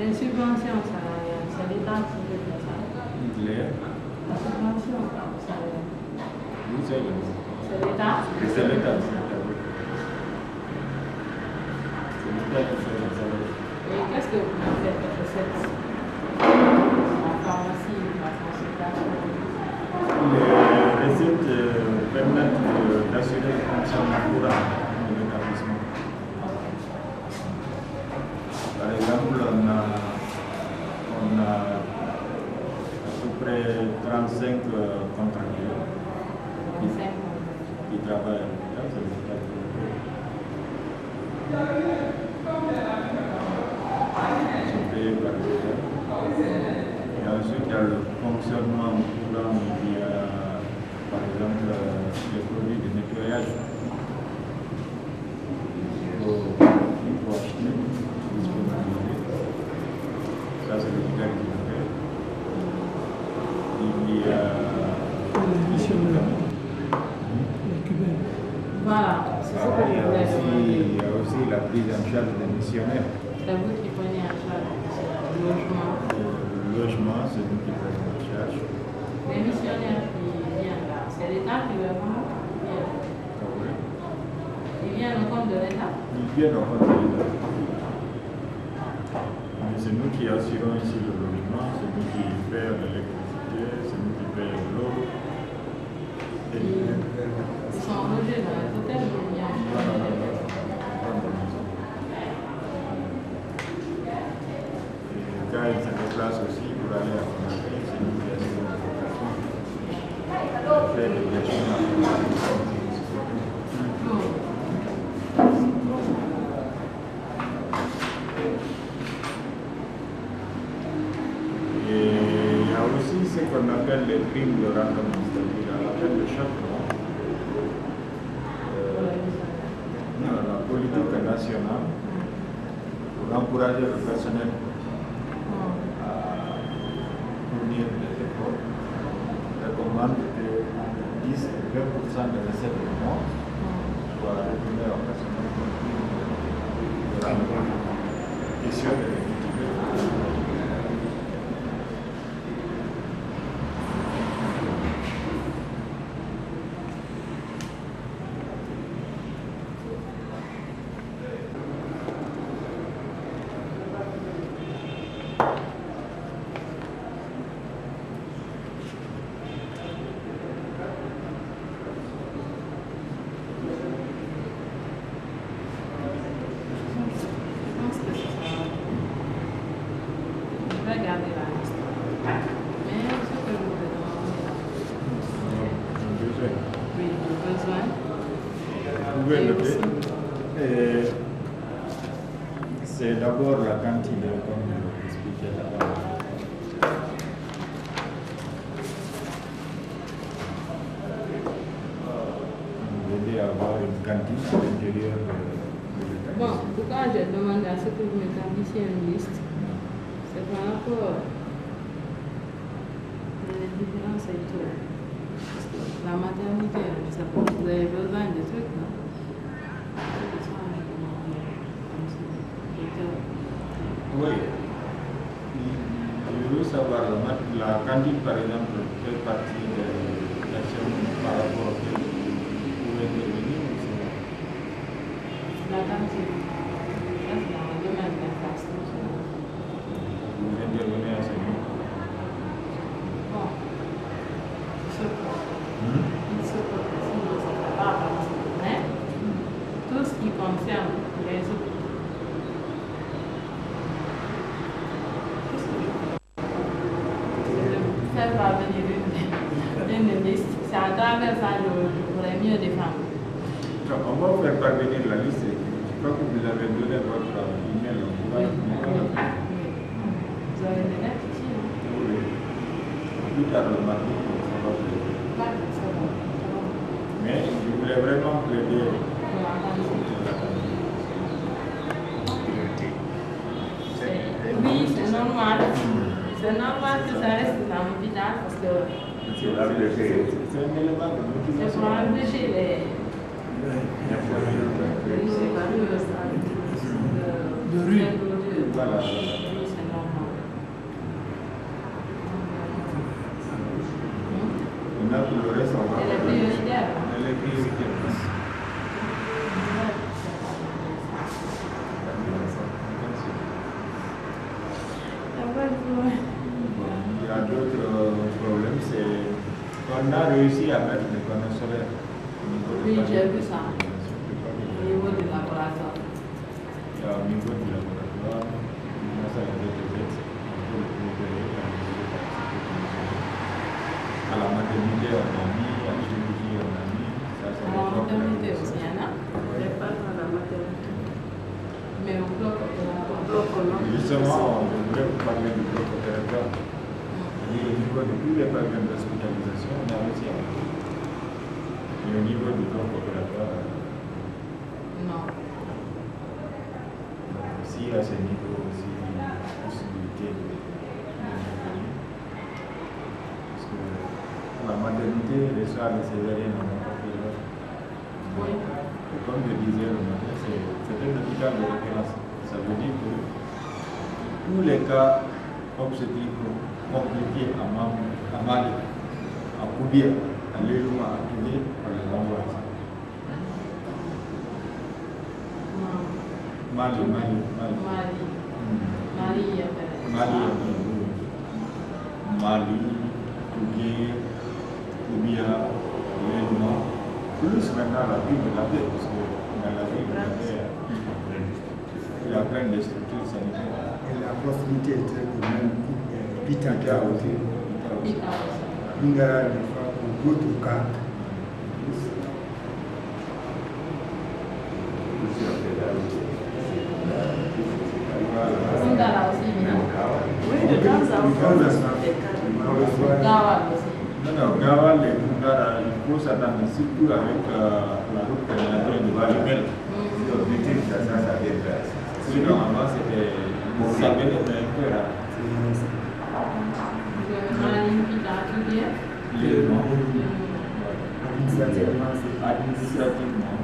Les subventions salariales, c'est l'État qui fait ça. La subvention salariale. C'est l'État. C'est l'État. Et qu'est-ce que vous faites de cette pharmacie, la consultation? Les recettes permettent d'assurer le fonctionnement courant de l'établissement. Par exemple, on a à peu près 35 contractuels qui travaillent à l'hôpital, c'est l'hôpital. Ils sont payés par l'hôpital. Et ensuite, il y a le fonctionnement courant, il y a par exemple les produits de nettoyage. Il faut acheter, disponibiliser. Ça, c'est l'hôpital qui le fait. Il y a Voilà, c'est ce que je voulais demander. il y a aussi la prise en charge des missionnaires. C'est vous qui prenez en charge le logement. Le logement, c'est nous qui prenons en charge. Les missionnaires qui viennent là, c'est l'État qui leur rend. Ils viennent au compte de l'État. Ils viennent au compte de l'État. Mais c'est nous qui assurons ici le logement, c'est nous qui payons l'électricité, c'est nous qui payons l'eau. Ils sont logés dans les hôtels ou bien quand ils se déplacent aussi pour aller à Conakry, c'est nous qui assurons les déplacements. On fait des déplacements à Et il y a aussi ce qu'on appelle les primes de rendement, c'est-à-dire à la fin de chaque mois. La politique nationale, pour encourager le personnel à fournir des efforts, recommande que 10 et 20% de recettes du mois soient retournées au personnel pour question de l'équité. Regardez la liste. Mais ce que je voulais demander, oui, le besoin. Vous pouvez noter. C'est d'abord la cantine, comme je l'expliquais d'abord. Vous aider à avoir une cantine à l'intérieur de l'établissement. Bon, pourquoi j'ai demandé à ce que vous m'établissiez une liste? C'est par rapport aux différences et tout. Parce que la maternité, je ne sais pas, vous avez besoin de trucs, non? Oui. Je veux savoir, la cantine par exemple fait partie de l'action par rapport au fait vous pouvez intervenir ou c'est La cantine, ça c'est dans le domaine de l'infrastructure. vous intervenez à ce niveau? Bon, il se peut, sinon c'est pas possible, mais tout ce qui concerne les autres. Faire parvenir une liste, c'est à travers ça que je pourrais mieux défendre. Donc, on va vous faire parvenir la liste. Je crois que vous avez donné votre email. Oui. Vous avez des lettres ici, non? Oui. Plus tard le mardi, ça va vous aider. C'est bon. Mais je voulais vraiment plaider Pour la cantine. pour la cantine. Oui, c'est normal. C'est normal que ça reste dans l'hôpital parce que C'est un élément de c'est motivation. pour empêcher les Voilà. rue. Oui, c'est normal. priorités. Il y a d'autres problèmes, c'est qu'on a réussi à mettre des panneaux solaires. Oui, j'ai vu ça. Au niveau du laboratoire. Il y a au niveau du laboratoire, on a ça avec des aides, à la maternité, on a mis, à la chirurgie, on a mis. Ça, À la maternité aussi, il y en a. Mais pas dans la maternité. Mais au bloc opératoire. Justement, on devrait parler du bloc opératoire. Et au niveau de tous les problèmes d'hospitalisation, on a réussi à mettre. Et au niveau du bloc opératoire, Non. aussi à ce niveau aussi, possibilité de parce que la maternité, les soirs de césarienne, on n'a pas fait l'heure. Oui. Et comme je disais le matin, c'est un hôpital de référence. Ça veut dire que tous les cas obstétriques compliqués à Mali, à Koubia, à Lélouma, à Kébé, on les envoie ici. Mali. Tougué, Koubia, Lélouma, plus maintenant la ville de la paix, parce que dans la ville de la paix, il y a plein de structures sanitaires. Et la proximité est très bonne, Pitaka aussi. Ingara, des fois, pour Gotuka. Singara aussi, non? Oui, de temps en temps, Gawa aussi. Non, Gawa, les Mungara, il faut s'attendre surtout avec la route canadienne de Valimel. L'objectif, ça vient de faire. Sinon, avant, c'était. Ça venait d'un peu là. Administrativement,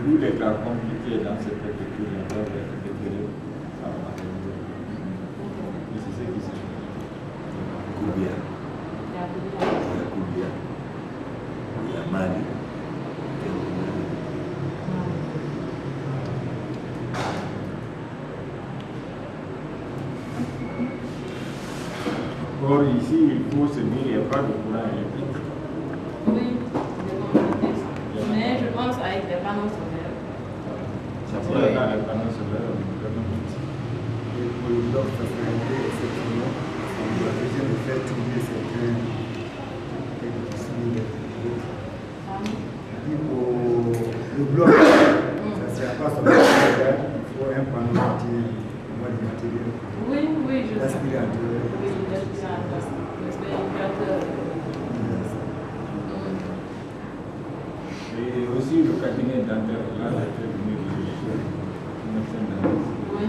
tous les cas compliqués dans cette préfecture doivent être déclarés à la maternité. Et c'est ce qui se fait. Koubia, il y a Mali, Or, ici, il faut se dire qu'il n'y a pas de courant électrique. Oui, mais je pense avec des panneaux solaires. Ça pourrait être dans les panneaux solaires. Et pour le bloc, ça serait effectivement, on doit déjà de faire tourner certains et pour le bloc, ça ne sert pas seulement il faut un panneau qui est du matériel. Oui, je sais. L'aspirateur. Oui, l'aspirateur. Et aussi le cabinet dentaire, là, la très venue du médecin dentiste. Oui.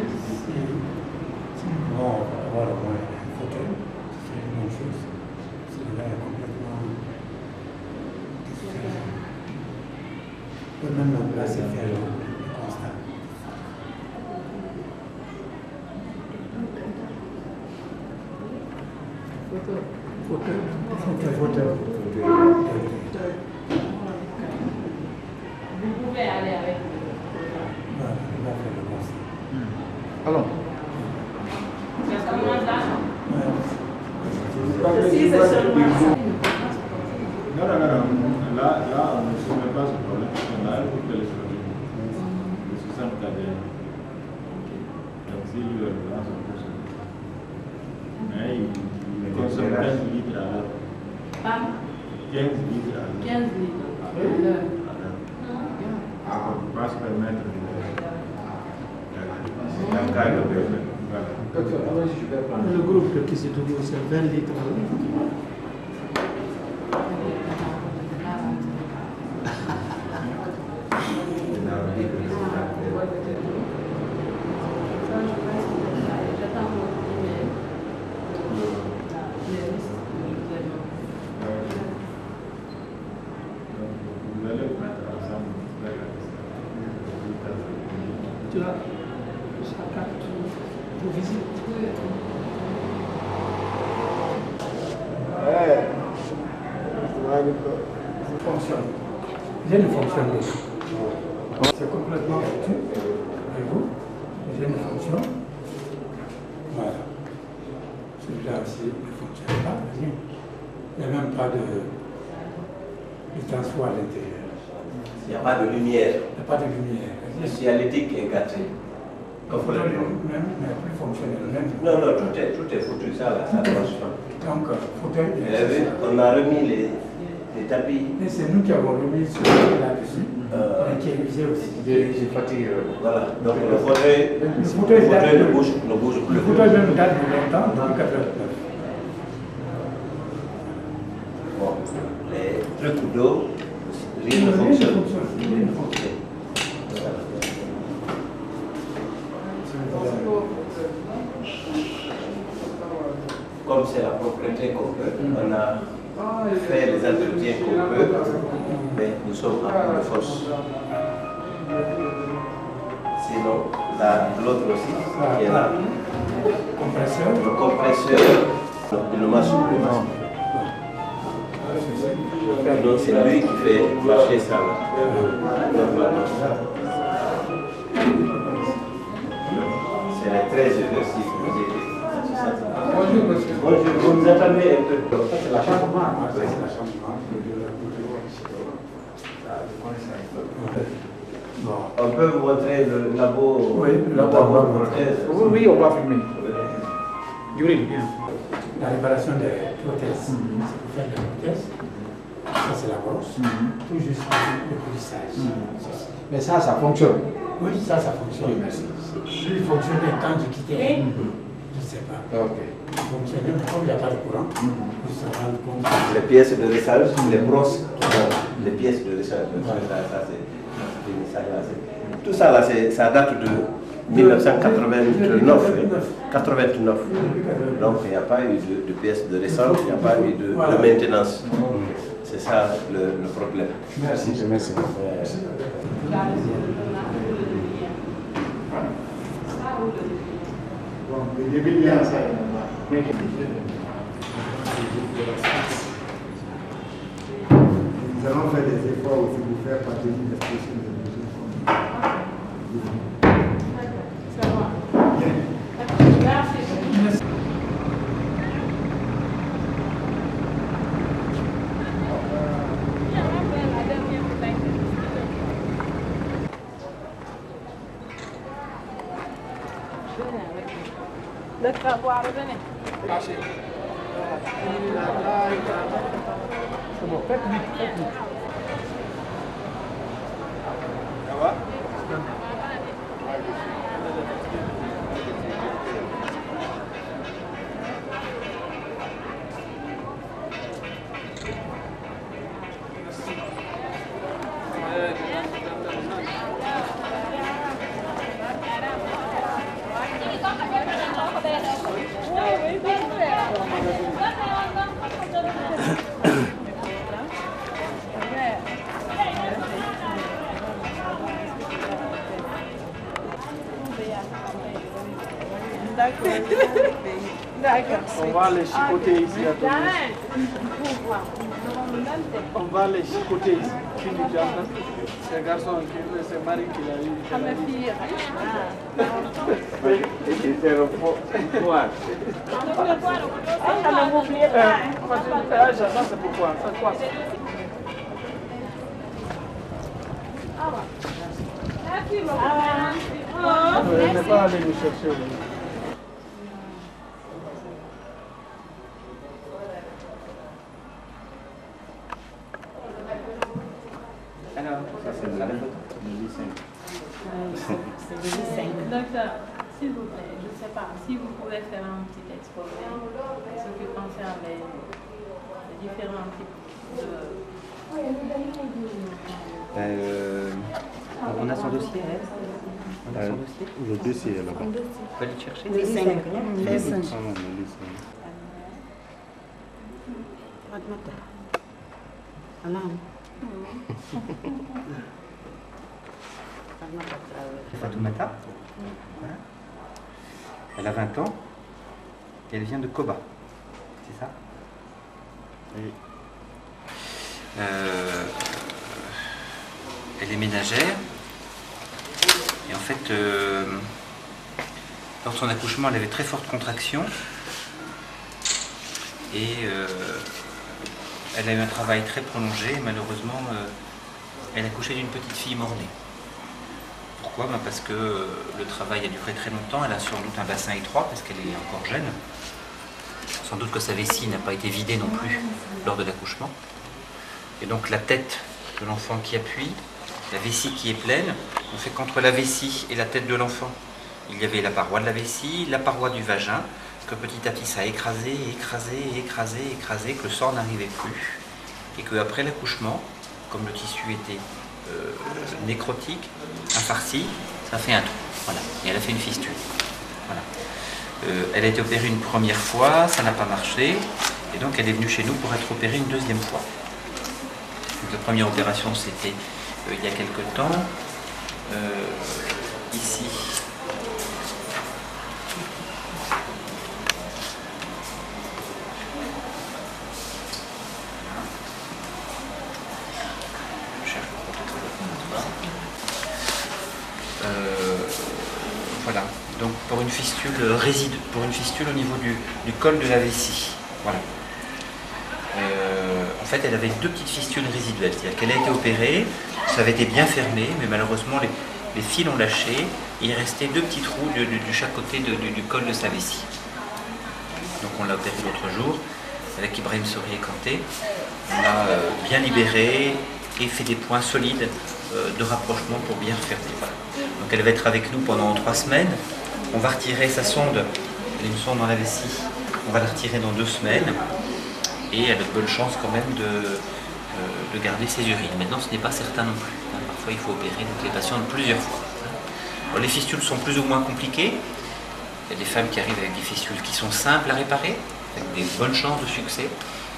Non, voilà, ouais, fauteuil, c'est une bonne chose. Celui-là est complètement différent. On peut même la placer et faire le constat. Fauteuil. Vous pouvez aller avec. Voilà, on va faire le constat. Allons. Ça commence là. Si c'est seulement ça. Non. Là, on ne soumet pas ce problème. On a un groupe de l'électronique. Le 60 KDN. Donc, si lui, là, c'est pour ça. Mais il consomme 15 litres à l'heure. Pardon? 15 litres à l'heure. 15 litres à l'heure. Donc, on ne peut pas se permettre de. dans le cas de besoin. Voilà. Le groupe qui se trouve c'est 20 litres. Vous allez vous mettre ensemble vers la Tu as sa carte pour visite. Ça fonctionne. J'ai une fonction dessus. C'est complètement foutu. Voyez-vous? J'ai une fonction. Voilà. Celui-là aussi ne fonctionne pas. Rien. Il n'y a même pas de transport à l'intérieur. Il n'y a pas de lumière. Il n'y a pas de lumière. La signalétique est gâtée. Même plus fonctionnel. Même. Non, tout est foutu, ça là, ça marche pas. Donc, fauteuil. On a remis les tapis. Mais c'est nous qui avons remis ce là-dessus, qui est usé aussi. J'ai fatigué. Voilà, donc le fauteuil Le ne fauteuil bouge plus. Le fauteuil même date de longtemps, depuis 89. Bon, les trucs d'eau, rien ne fonctionne. Rien ne fonctionne. Comme c'est la propriété qu'on peut, on a fait les entretiens qu'on peut, mais nous sommes à bout de force. Sinon, l'autre aussi, qui est là, Compresseur. le compresseur, il ne marche plus. Donc c'est lui qui fait marcher ça. C'est les 13 exercices que vous avez. Bonjour, monsieur. Bonjour, vous nous attendez un peu. C'est la chambre noire. C'est la chambre noire. On peut vous montrer le labo, Oui, le labo. prothèse. Oui, on va filmer. Yuri, bien. La réparation des prothèses. C'est pour faire des prothèses. Ça, c'est la brosse. Tout juste le polissage. Mais ça fonctionne. Oui, ça fonctionne. Merci. Il fonctionnait quand je quittais. Je ne sais pas. Ok. Il fonctionnait, mais comme il n'y a pas de courant, il se rend compte. Les pièces de réchauffage, les brosses, les pièces de réchauffage. Tout ça là, ça date de 1989. 89. Donc il n'y a pas eu de pièces de réchange, il n'y a pas eu de maintenance. C'est ça le problème. Merci. Merci. Bon, le début bien ça. Nous allons faire des efforts aussi pour faire parvenir l'expression de nos enfants. Ça va. Bien. Merci. Le savoir, venez. C'est bon, faites vite, faites vite. Ça va? D'accord. On va les chicoter ici. On va les chicoter ici. C'est un garçon, c'est Marie qui l'a eu. C'est le poids. Ne m'oubliez pas. Ça c'est pourquoi. Ça quoi ça? Je ne vais pas aller nous chercher. Alors, ça c'est de la même Docteur, s'il vous plaît, je ne sais pas, si vous pouvez faire un petit exposé en ce qui concerne les différents types de... On a son dossier, hein? On a son dossier. Le dossier est là-bas. On va aller chercher. Les 5. Les 5. Fatoumata. Voilà. Elle a 20 ans et elle vient de Koba. C'est ça? Oui. elle est ménagère. Et en fait, lors de son accouchement, elle avait très forte contraction. Et elle a eu un travail très prolongé. Et malheureusement, elle a accouché d'une petite fille mort-née. Pourquoi? Parce que le travail a duré très longtemps. Elle a sans doute un bassin étroit parce qu'elle est encore jeune. Sans doute que sa vessie n'a pas été vidée non plus lors de l'accouchement. Et donc la tête de l'enfant qui appuie, la vessie qui est pleine, on fait qu'entre la vessie et la tête de l'enfant, il y avait la paroi de la vessie, la paroi du vagin, que petit à petit ça a écrasé, que le sang n'arrivait plus. Et qu'après l'accouchement, comme le tissu était nécrotique, infarci, ça fait un trou. Voilà. Et elle a fait une fistule. Voilà. Elle a été opérée une première fois, ça n'a pas marché, et donc elle est venue chez nous pour être opérée une deuxième fois. Donc, la première opération c'était il y a quelque temps. Ici, voilà, donc pour une fistule au niveau du col de la vessie. Voilà. En fait, elle avait deux petites fistules résiduelles, c'est-à-dire qu'elle a été opérée, ça avait été bien fermé, mais malheureusement les fils ont lâché et il restait deux petits trous de chaque côté du col de sa vessie. Donc on l'a opéré l'autre jour avec Ibrahim Sourié Kanté. On l'a bien libéré et fait des points solides de rapprochement pour bien refermer. Voilà. Donc elle va être avec nous pendant 3 semaines. On va retirer sa sonde, elle a une sonde dans la vessie, on va la retirer dans 2 semaines. Et elle a de bonnes chances quand même de garder ses urines. Maintenant, ce n'est pas certain non plus. Parfois, il faut opérer donc, les patients plusieurs fois. Alors, les fistules sont plus ou moins compliquées. Il y a des femmes qui arrivent avec des fistules qui sont simples à réparer, avec des bonnes chances de succès.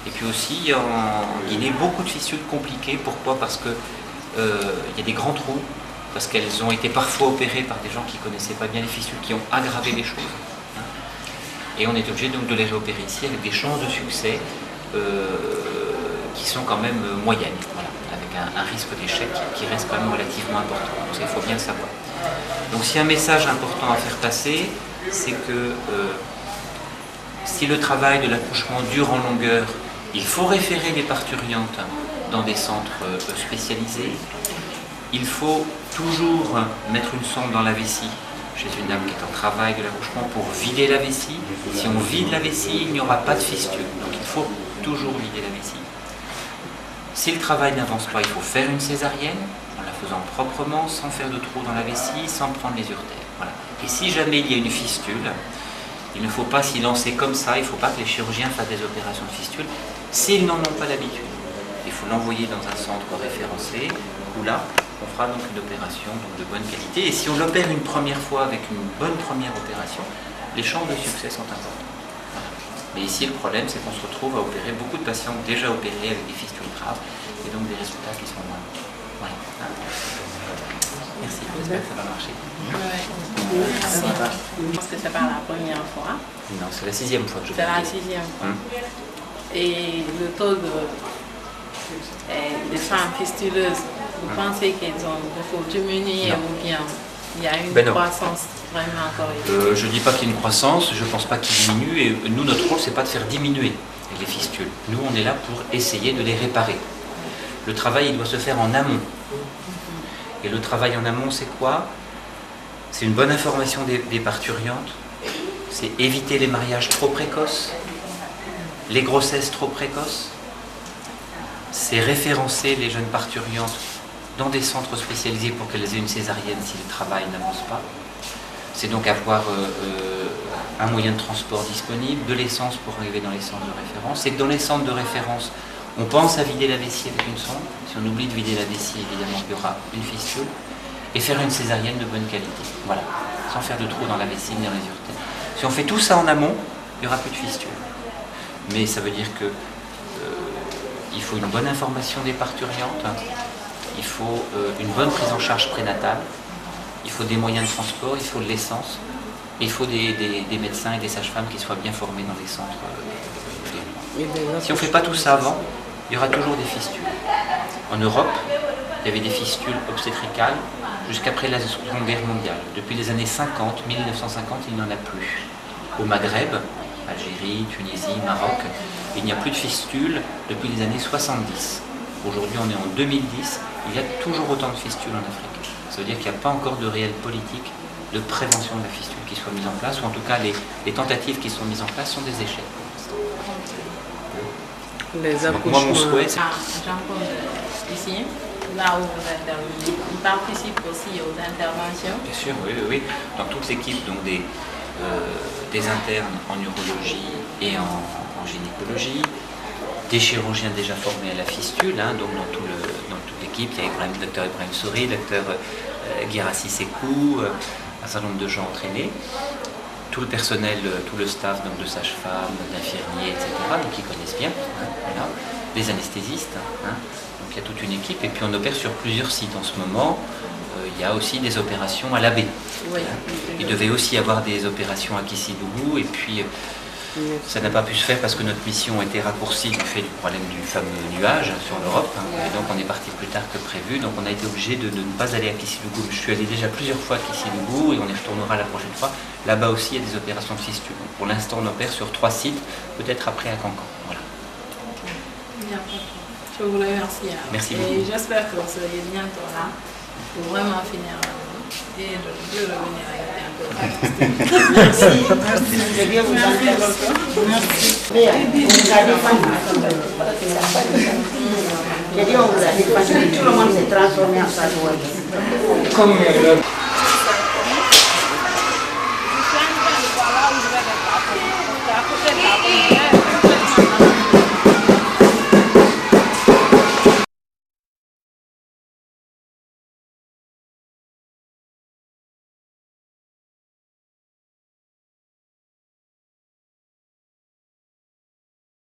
Et puis aussi, en Guinée, beaucoup de fistules compliquées. Pourquoi? Parce qu'il y a des grands trous, parce qu'elles ont été parfois opérées par des gens qui ne connaissaient pas bien les fistules, qui ont aggravé les choses. Et on est obligé donc de les réopérer ici avec des chances de succès qui sont quand même moyennes, voilà, avec un risque d'échec qui reste quand même relativement important. Donc il faut bien le savoir. Donc s'il y a un message important à faire passer, c'est que si le travail de l'accouchement dure en longueur, il faut référer les parturientes dans des centres spécialisés. Il faut toujours mettre une sonde dans la vessie chez une dame qui est en travail de l'accouchement pour vider la vessie. Si on vide la vessie, il n'y aura pas de fistule. Donc il faut toujours vider la vessie. Si le travail n'avance pas, il faut faire une césarienne en la faisant proprement, sans faire de trou dans la vessie, sans prendre les urtères. Voilà. Et si jamais il y a une fistule, il ne faut pas s'y lancer comme ça, il ne faut pas que les chirurgiens fassent des opérations de fistule s'ils n'en ont pas l'habitude. Il faut l'envoyer dans un centre référencé, où là, on fera donc une opération donc de bonne qualité. Et si on l'opère une première fois avec une bonne première opération, les chances de succès sont importantes. Voilà. Mais ici, le problème, c'est qu'on se retrouve à opérer beaucoup de patients déjà opérés avec des fistules graves, et donc des résultats qui sont moins. Voilà. Merci, j'espère que ça va marcher. Merci. Je pense que c'est pas la première fois. Non, c'est la 6e fois que je fais. C'est la 6e fois. Et le taux des femmes fistuleuses, vous pensez qu'elles ont beaucoup diminué ou bien il y a une croissance vraiment encore je ne dis pas qu'il y a une croissance, je ne pense pas qu'il diminue. Et nous, notre rôle, c'est pas de faire diminuer les fistules. Nous, on est là pour essayer de les réparer. Le travail, il doit se faire en amont. Et le travail en amont, c'est quoi? C'est une bonne information des parturiantes. C'est éviter les mariages trop précoces, les grossesses trop précoces. C'est référencer les jeunes parturiantes dans des centres spécialisés pour qu'elles aient une césarienne si le travail n'avance pas. C'est donc avoir un moyen de transport disponible, de l'essence pour arriver dans les centres de référence. C'est que dans les centres de référence, on pense à vider la vessie avec une sonde. Si on oublie de vider la vessie, évidemment, il y aura une fistule. Et faire une césarienne de bonne qualité. Voilà, sans faire de trous dans la vessie ni dans les urtères. Si on fait tout ça en amont, il n'y aura plus de fistule. Mais ça veut dire que il faut une bonne information des parturiantes, il faut une bonne prise en charge prénatale, il faut des moyens de transport, il faut de l'essence, et il faut des médecins et des sages-femmes qui soient bien formés dans les centres. Si on ne fait pas tout ça avant, il y aura toujours des fistules. En Europe, il y avait des fistules obstétricales jusqu'après la Seconde Guerre mondiale. Depuis les années 50, 1950, il n'y en a plus. Au Maghreb, Algérie, Tunisie, Maroc, il n'y a plus de fistules depuis les années 70. Aujourd'hui, on est en 2010, il y a toujours autant de fistules en Afrique. Ça veut dire qu'il n'y a pas encore de réelle politique de prévention de la fistule qui soit mise en place, ou en tout cas les tentatives qui sont mises en place sont des échecs pour l'instant. Les accouchements. Moi, mon souhait, c'est... Jean-Paul, ici, là où vous intervenez, il participe aussi aux interventions. Bien sûr, oui, oui, oui. Dans toute l'équipe, donc des internes en urologie et en gynécologie, des chirurgiens déjà formés à la fistule, hein, donc dans toute l'équipe, il y a le docteur Ibrahim Souri, le docteur Guirassi Sekou, un certain nombre de gens entraînés, tout le personnel, tout le staff donc de sages-femmes, d'infirmiers, etc., donc qui connaissent bien, hein, voilà, les anesthésistes, hein, donc il y a toute une équipe, et puis on opère sur plusieurs sites en ce moment. Il y a aussi des opérations à l'Abbé. Oui. Il devait aussi y avoir des opérations à Kisidougou, et puis ça n'a pas pu se faire parce que notre mission a été raccourcie du fait du problème du fameux nuage sur l'Europe, hein, et donc on est parti plus tard que prévu, donc on a été obligé de ne pas aller à Kisidougou. Je suis allé déjà plusieurs fois à Kisidougou et on y retournera la prochaine fois. Là-bas aussi il y a des opérations de fistule. Donc pour l'instant on opère sur 3 sites, peut-être après à Cancan. Voilà. Je vous remercie. Merci et beaucoup. j'espère que vous serez bientôt là pour vraiment finir et de revenir avec un peu. Merci. Je viens vous entendre. Merci. Vous nous avez défendu. J'ai dit on vous a défendu. Tout le monde s'est transformé en savoir. Comme Voilà où je vais être à côté de la